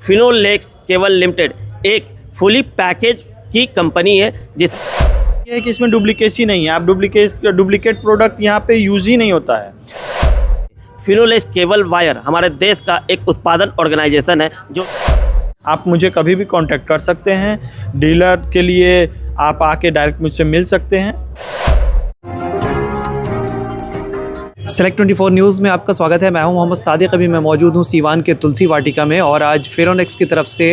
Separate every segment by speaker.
Speaker 1: Finolex cable limited एक fully package की company है जिस
Speaker 2: ये है कि इसमें डुप्लीकेसी नहीं है। आप डुप्लीकेट प्रोडक्ट यहाँ पे यूज़ ही नहीं होता है।
Speaker 1: फिनोलेक्स केबल वायर हमारे देश का एक उत्पादन ऑर्गेनाइजेशन है जो
Speaker 2: आप मुझे कभी भी कांटेक्ट कर सकते हैं। डीलर के लिए आप आके डायरेक्ट मुझसे मिल सकते हैं।
Speaker 3: सेलेक्ट 24 न्यूज़ में आपका स्वागत है। मैं हूं मोहम्मद सादिक। अभी मैं मौजूद हूं सीवान के तुलसी वाटिका में और आज फिनोलेक्स की तरफ से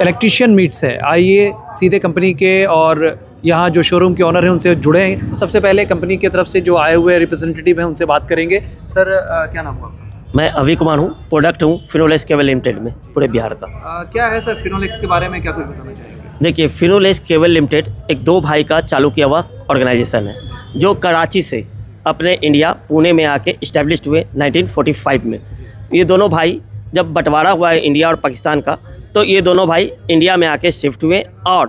Speaker 3: इलेक्ट्रीशियन मीट्स है। आइए सीधे कंपनी के और यहां जो शोरूम के ओनर हैं उनसे जुड़े हैं। सबसे पहले कंपनी की तरफ से जो आए हुए रिप्रेजेंटेटिव हैं उनसे बात करेंगे। सर क्या नाम हुआ आपका?
Speaker 1: मैं अभी कुमार हूँ, प्रोडक्ट हूँ फिनोलेक्स केबल लिमिटेड में पूरे बिहार का।
Speaker 3: क्या है सर फिनोलेक्स के बारे में क्या कुछ बताना चाहेंगे?
Speaker 1: देखिए, फिनोलेक्स केबल लिमिटेड एक दो भाई का चालू किया हुआ ऑर्गेनाइजेशन है जो कराची से अपने इंडिया पुणे में आके इस्टेब्लिश्ड हुए 1945 में। ये दोनों भाई जब बंटवारा हुआ है इंडिया और पाकिस्तान का, तो ये दोनों भाई इंडिया में आके शिफ्ट हुए और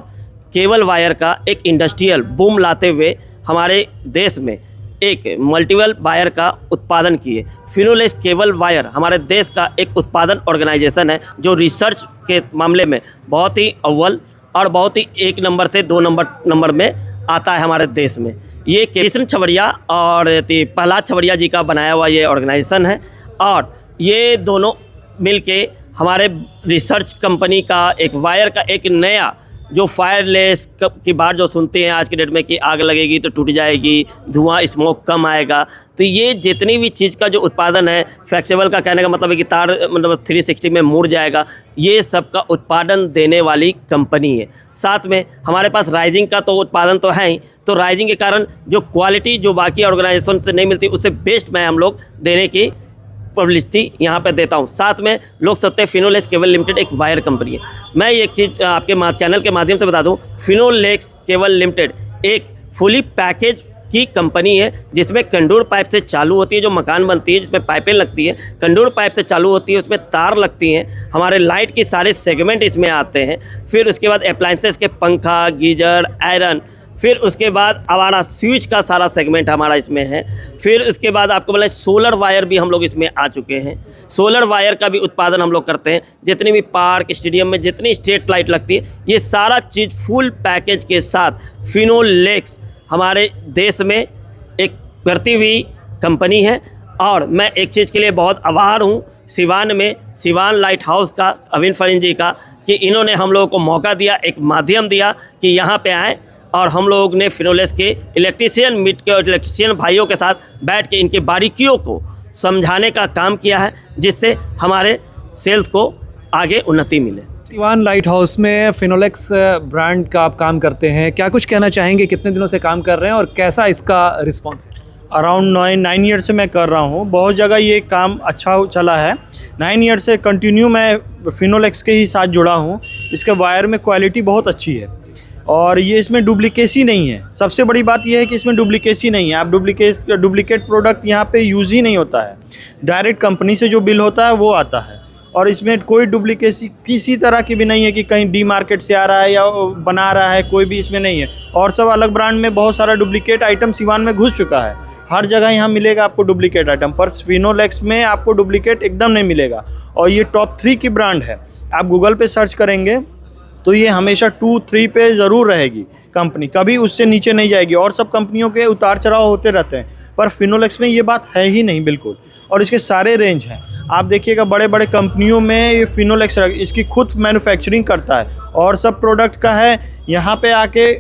Speaker 1: केबल वायर का एक इंडस्ट्रियल बूम लाते हुए हमारे देश में एक मल्टीपल वायर का उत्पादन किए। फिनोलेक्स केबल वायर हमारे देश का एक उत्पादन ऑर्गेनाइजेशन है जो रिसर्च के मामले में बहुत ही अव्वल और बहुत ही एक नंबर से दो नंबर में आता है हमारे देश में। ये कृष्ण छबड़िया और प्रहलाद छबड़िया जी का बनाया हुआ ये ऑर्गेनाइजेशन है और ये दोनों मिलके हमारे रिसर्च कंपनी का एक वायर का एक नया जो फायरलेस की बात जो सुनते हैं आज के डेट में कि आग लगेगी तो टूट जाएगी, धुआं स्मोक कम आएगा, तो ये जितनी भी चीज़ का जो उत्पादन है, फ्लेक्सिबल का कहने का मतलब है कि तार मतलब 360 में मुड़ जाएगा, ये सब का उत्पादन देने वाली कंपनी है। साथ में हमारे पास राइजिंग का तो उत्पादन तो है ही, तो राइजिंग के कारण जो क्वालिटी जो बाकी ऑर्गेनाइजेशन से नहीं मिलती उससे बेस्ट में हम लोग देने की पब्लिसिटी यहाँ पे देता हूँ। साथ में लोग सोचते हैं फिनोलेक्स केबल लिमिटेड एक वायर कंपनी है। मैं एक चीज़ आपके चैनल के माध्यम से बता दूँ, फिनोलेक्स केबल लिमिटेड एक फुली पैकेज की कंपनी है जिसमें कंडूर पाइप से चालू होती है, जो मकान बनती है जिसमें पाइपें लगती है, कंडूर पाइप से चालू होती है, उसमें तार लगती हैं, हमारे लाइट के सारे सेगमेंट इसमें आते हैं। फिर उसके बाद अप्लायंसेस के पंखा, गीजर, आयरन, फिर उसके बाद हमारा स्विच का सारा सेगमेंट हमारा इसमें है। फिर उसके बाद आपको बोला सोलर वायर भी हम लोग इसमें आ चुके हैं। सोलर वायर का भी उत्पादन हम लोग करते हैं। जितनी भी पार्क, स्टेडियम में जितनी स्ट्रीट लाइट लगती है, ये सारा चीज़ फुल पैकेज के साथ फिनोलेक्स हमारे देश में एक करती हुई कंपनी है। और मैं एक चीज़ के लिए बहुत आभार हूँ सिवान में, सिवान लाइट हाउस का, अविन फरीन जी का, कि इन्होंने हम लोगों को मौका दिया, एक माध्यम दिया कि यहाँ पे आएँ और हम लोग ने फिनोलेक्स के इलेक्ट्रीशियन मीट के और इलेक्ट्रीशियन भाइयों के साथ बैठ के इनके बारीकियों को समझाने का काम किया है, जिससे हमारे सेल्स को आगे उन्नति मिले।
Speaker 3: सीवान लाइट हाउस में फिनोलेक्स ब्रांड का आप काम करते हैं, क्या कुछ कहना चाहेंगे? कितने दिनों से काम कर रहे हैं और कैसा इसका रिस्पॉन्स है?
Speaker 2: अराउंड 9 ईयर से मैं कर रहा हूँ। बहुत जगह ये काम अच्छा चला है। 9 ईयर से कंटिन्यू मैं फिनोलेक्स के ही साथ जुड़ा हूँ। इसके वायर में क्वालिटी बहुत अच्छी है और ये इसमें डुप्लीकेसी नहीं है। सबसे बड़ी बात यह है कि इसमें डुप्लीकेसी नहीं है। आप डुप्लीकेट प्रोडक्ट यहाँ पे यूज़ ही नहीं होता है। डायरेक्ट कंपनी से जो बिल होता है वो आता है और इसमें कोई डुप्लीकेसी किसी तरह की भी नहीं है कि कहीं डी मार्केट से आ रहा है या बना रहा है, कोई भी इसमें नहीं है। और सब अलग ब्रांड में बहुत सारा डुप्लीकेट आइटम सिवान में घुस चुका है। हर जगह यहाँ मिलेगा आपको डुप्लीकेट आइटम, पर फिनोलेक्स में आपको डुप्लीकेट एकदम नहीं मिलेगा। और ये टॉप 3 की ब्रांड है। आप गूगल पे सर्च करेंगे तो ये हमेशा 2-3 पे ज़रूर रहेगी कंपनी, कभी उससे नीचे नहीं जाएगी। और सब कंपनियों के उतार चढ़ाव होते रहते हैं, पर फिनोलेक्स में ये बात है ही नहीं बिल्कुल। और इसके सारे रेंज हैं, आप देखिएगा बड़े बड़े कंपनियों में ये फिनोलेक्स इसकी खुद मैन्युफैक्चरिंग करता है और सब प्रोडक्ट का है यहाँ पे आके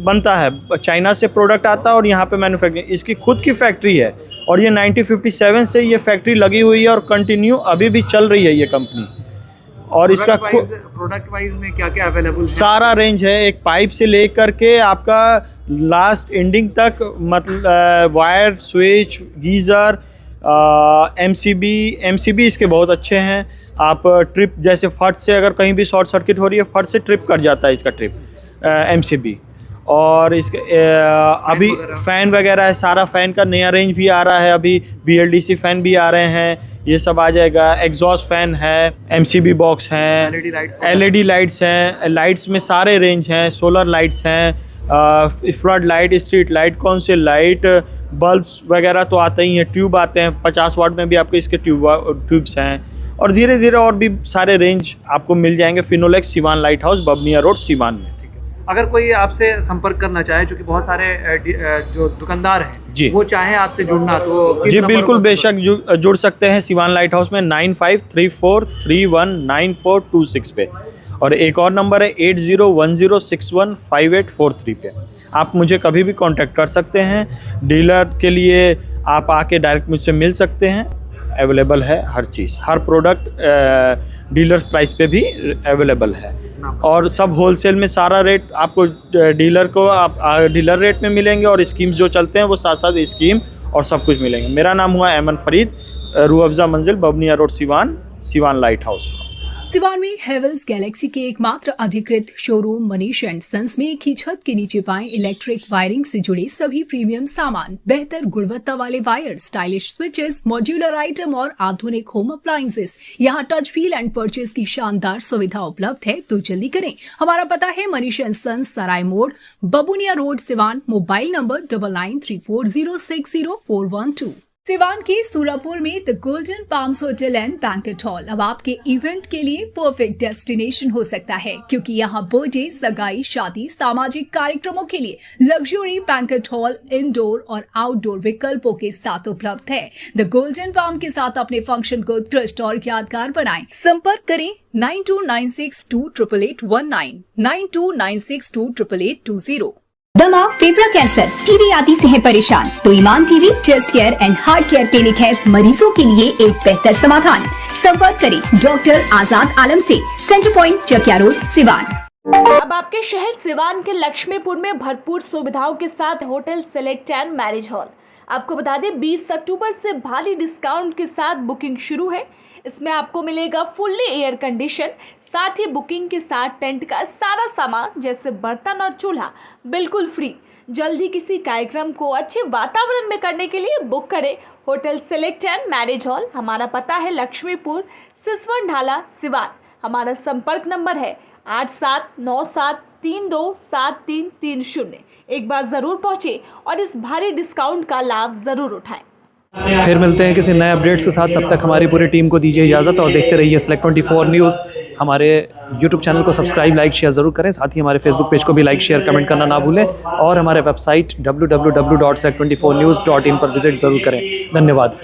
Speaker 2: बनता है। चाइना से प्रोडक्ट आता है और यहाँ पे मैन्युफैक्चरिंग इसकी खुद की फैक्ट्री है। और ये 1957 से ये फैक्ट्री लगी हुई है और कंटिन्यू अभी भी चल रही है ये कंपनी। और इसका
Speaker 3: प्रोडक्ट वाइज में क्या क्या अवेलेबल है? सारा
Speaker 2: रेंज है, एक पाइप से लेकर के आपका लास्ट एंडिंग तक, मतलब वायर, स्विच, गीज़र, एमसीबी इसके बहुत अच्छे हैं। आप ट्रिप जैसे फट से अगर कहीं भी शॉर्ट सर्किट हो रही है, फट से ट्रिप कर जाता है इसका ट्रिप एमसीबी। और इसके अभी फ़ैन वगैरह है, सारा फ़ैन का नया रेंज भी आ रहा है। अभी BLDC फ़ैन भी आ रहे हैं, ये सब आ जाएगा। एग्जॉस्ट फ़ैन है, MCB बॉक्स हैं, LED लाइट्स हैं। लाइट्स में सारे रेंज हैं, सोलर लाइट्स हैं, फ्लड लाइट, स्ट्रीट लाइट, कौन से लाइट, बल्ब्स वगैरह तो आते ही हैं। ट्यूब आते हैं 50 वाट में भी आपके इसके ट्यूब्स हैं। और धीरे धीरे और भी सारे रेंज आपको मिल जाएंगे Finolex Siwan light house Babaniya road Siwan में।
Speaker 3: अगर कोई आपसे संपर्क करना चाहे, चूँकि बहुत सारे जो दुकानदार हैं
Speaker 2: जी,
Speaker 3: वो चाहे आपसे जुड़ना, तो किस
Speaker 2: जी
Speaker 3: नंबर
Speaker 2: बिल्कुल
Speaker 3: पर
Speaker 2: बेशक जुड़ सकते हैं सिवान लाइट हाउस में 9534319426 पे, और एक और नंबर है 8010615843 पे। आप मुझे कभी भी कांटेक्ट कर सकते हैं। डीलर के लिए आप आके डायरेक्ट मुझसे मिल सकते हैं, अवेलेबल है हर चीज़, हर प्रोडक्ट डीलर प्राइस पे भी अवेलेबल है, और सब होलसेल में सारा रेट आपको डीलर को आप डीलर रेट में मिलेंगे, और स्कीम्स जो चलते हैं वो साथ साथ स्कीम और सब कुछ मिलेंगे। मेरा नाम हुआ Ahmad Farid, Rooh Afza Manzil, Babaniya road Siwan, Siwan light house.
Speaker 4: Siwan में हेवल्स गैलेक्सी के एकमात्र अधिकृत शोरूम मनीष एंड सन्स में एक ही छत के नीचे पाएं इलेक्ट्रिक वायरिंग से जुड़े सभी प्रीमियम सामान, बेहतर गुणवत्ता वाले wire, stylish switches, modular item और आधुनिक होम अप्लायंसेस। यहाँ टच फील एंड परचेज की शानदार सुविधा उपलब्ध है, तो जल्दी करें। हमारा पता है मनीष एंड सन्स, सराय मोड़, बबुनिया road, Siwan. Mobile number 9934060412। Siwan के सूरापुर में the golden palms hotel and banquet hall अब आपके इवेंट के लिए परफेक्ट डेस्टिनेशन हो सकता है, क्योंकि यहाँ बर्थडे, सगाई, शादी, सामाजिक कार्यक्रमों के लिए लग्जरी बैंकेट हॉल इंडोर और आउटडोर विकल्पों के साथ उपलब्ध है। द गोल्डन पाम के साथ अपने फंक्शन को उत्कृष्ट और यादगार बनाएं। संपर्क करें 9296288819, 9296288820।
Speaker 5: दमा, फेफड़ा कैंसर, टीबी आदि से है परेशान, तो Iman TB, chest care and heart care clinic है मरीजों के लिए एक बेहतर समाधान। संपर्क करें डॉक्टर आजाद आलम से, centre point, Chakia road, Siwan.
Speaker 6: अब आपके शहर सिवान के लक्ष्मीपुर में भरपूर सुविधाओं के साथ hotel select and marriage hall. आपको बता दें 20 अक्टूबर से भारी डिस्काउंट के साथ बुकिंग शुरू है। इसमें आपको मिलेगा फुल्ली एयर कंडीशन, साथ ही बुकिंग के साथ टेंट का सारा सामान जैसे बर्तन और चूल्हा बिल्कुल फ्री। जल्द ही किसी कार्यक्रम को अच्छे वातावरण में करने के लिए बुक करें hotel select and marriage hall. हमारा पता है लक्ष्मीपुर, सिसवन ढाला, सिवान। हमारा संपर्क नंबर है 8797327330। एक बार जरूर पहुंचे और इस भारी डिस्काउंट का लाभ जरूर उठाएं।
Speaker 3: फिर मिलते हैं किसी नए अपडेट्स के साथ, तब तक हमारी पूरी टीम को दीजिए इजाज़त और देखते रहिए Select 24 न्यूज़। हमारे YouTube चैनल को सब्सक्राइब, लाइक, शेयर ज़रूर करें, साथ ही हमारे फेसबुक पेज को भी लाइक, शेयर, कमेंट करना ना भूलें, और हमारे वेबसाइट www.select24news.in पर विजिट ज़रूर करें। धन्यवाद।